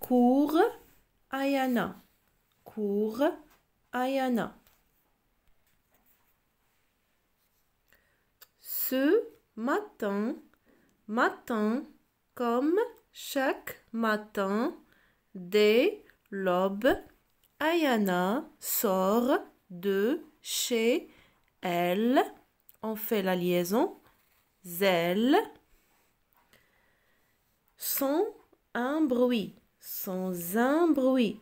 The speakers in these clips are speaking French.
cours Ayana. Cours Ayana. Ce matin, comme chaque matin, dès l'aube, Ayana sort de chez elle. On fait la liaison. Elle. Sans un bruit. Sans un bruit.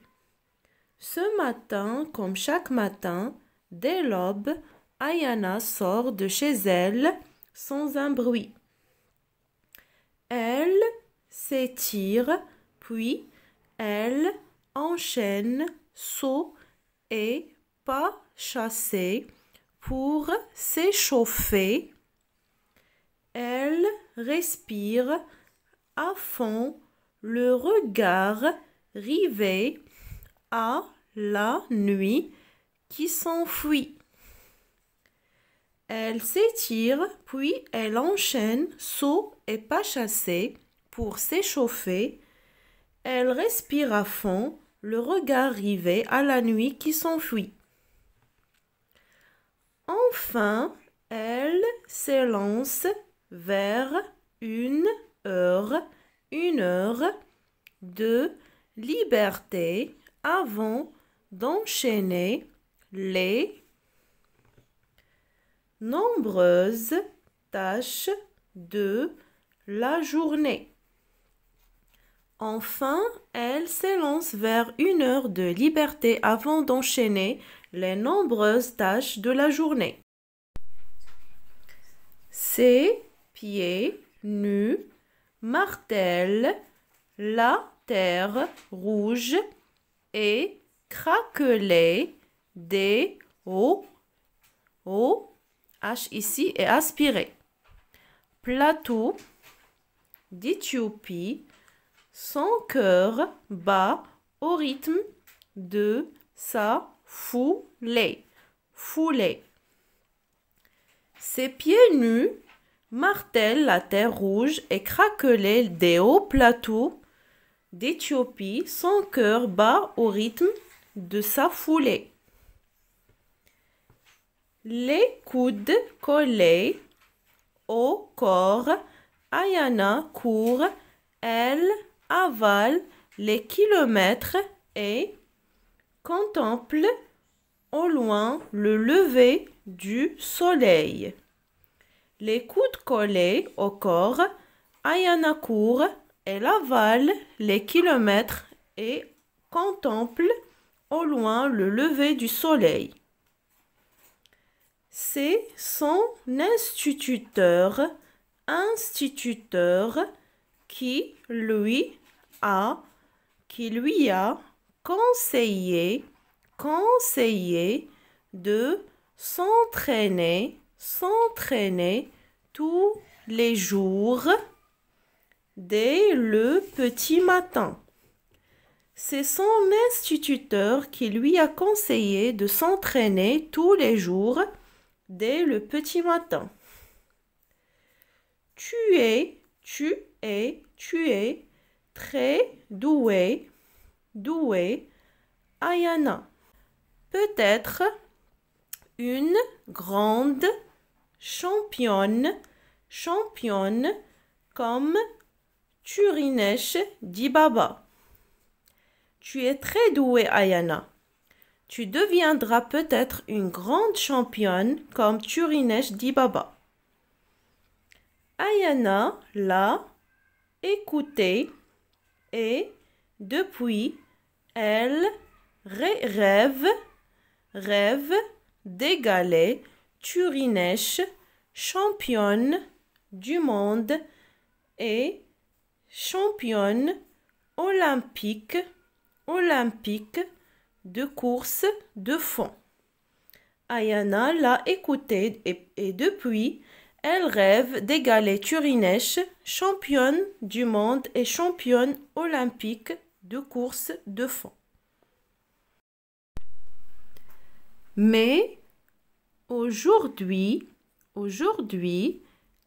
Ce matin, comme chaque matin, dès l'aube, Ayana sort de chez elle sans un bruit. Elle s'étire, puis elle enchaîne saut et pas chassé pour s'échauffer. Elle respire à fond, le regard rivé à la nuit qui s'enfuit. Elle s'étire, puis elle enchaîne saut et pas chassé pour s'échauffer. Elle respire à fond, le regard rivé à la nuit qui s'enfuit. Enfin, elle s'élance vers une heure de liberté avant d'enchaîner les nombreuses tâches de la journée. Enfin, elle s'élance vers une heure de liberté avant d'enchaîner les nombreuses tâches de la journée. Ses pieds nus martèlent la terre rouge et craquelent des hauts. H ici est aspiré. Plateau d'Éthiopie, son cœur bat au rythme de sa foulée. Ses pieds nus martèlent la terre rouge et craquelent des hauts plateaux d'Éthiopie. Son cœur bat au rythme de sa foulée. Les coudes collés au corps, Ayana court, elle avale les kilomètres et contemple au loin le lever du soleil. Les coudes collés au corps, Ayana court, elle avale les kilomètres et contemple au loin le lever du soleil. C'est son instituteur qui lui a conseillé de s'entraîner tous les jours dès le petit matin. C'est son instituteur qui lui a conseillé de s'entraîner tous les jours dès le petit matin. Tu es très doué, Ayana. Peut-être une grande championne comme Turinesh Dibaba. Tu es très doué, Ayana. Tu deviendras peut-être une grande championne comme Turinesh Dibaba. Ayana l'a écouté et depuis, elle rêve d'égaler Turinesh, championne du monde et championne olympique de course de fond. Ayana l'a écouté et depuis, elle rêve d'égaler Turinesh, championne du monde et championne olympique de course de fond. Mais aujourd'hui,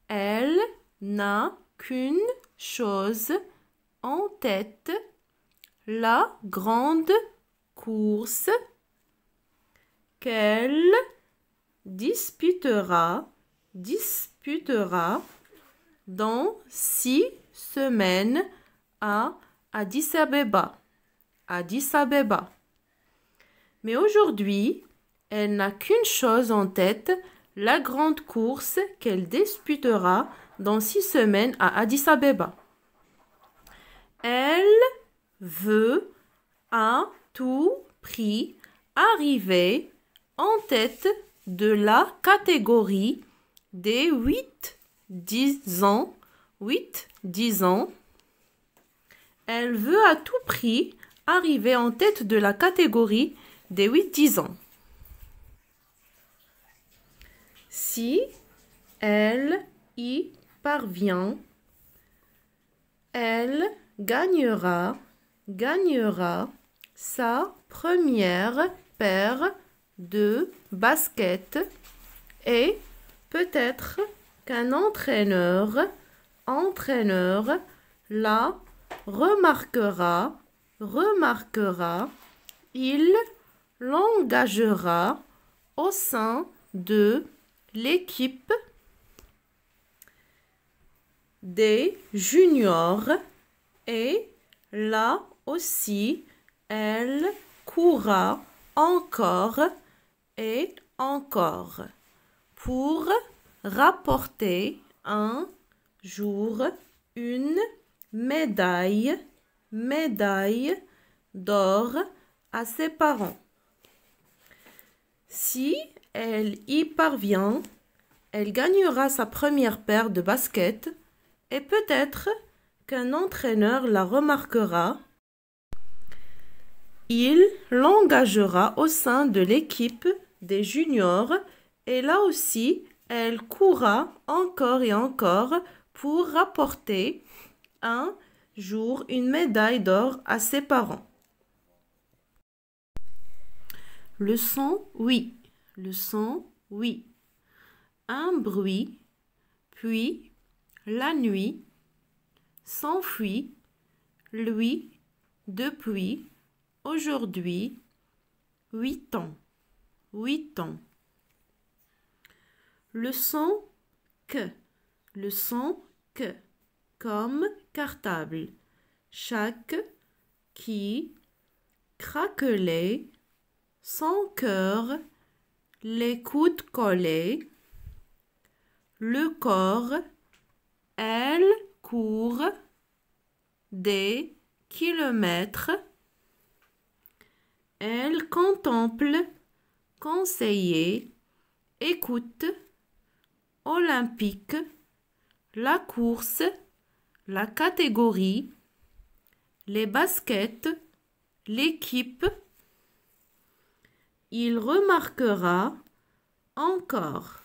elle n'a qu'une chose en tête, la grande course qu'elle disputera dans 6 semaines à Addis Abeba. Mais aujourd'hui, elle n'a qu'une chose en tête, la grande course qu'elle disputera dans 6 semaines à Addis Abeba. Elle veut à tout prix arriver en tête de la catégorie des 8-10 ans. Elle veut à tout prix arriver en tête de la catégorie des 8-10 ans. Si elle y parvient, elle gagnera sa première paire de baskets et peut-être qu'un entraîneur la remarquera, il l'engagera au sein de l'équipe des juniors et là aussi elle courra encore et encore pour rapporter un jour une médaille d'or à ses parents. Si elle y parvient, elle gagnera sa première paire de baskets et peut-être qu'un entraîneur la remarquera. Il l'engagera au sein de l'équipe des juniors et là aussi, elle courra encore et encore pour rapporter un jour une médaille d'or à ses parents. Leçon oui. Un bruit, puis la nuit, s'enfuit, lui, depuis, aujourd'hui, 8 ans. Leçon que, comme cartable. Chaque qui craquelait, son cœur, les coudes collés, le corps, elle court des kilomètres, elle contemple, conseiller, écoute, olympique, la course, la catégorie, les baskets, l'équipe. Il remarquera encore.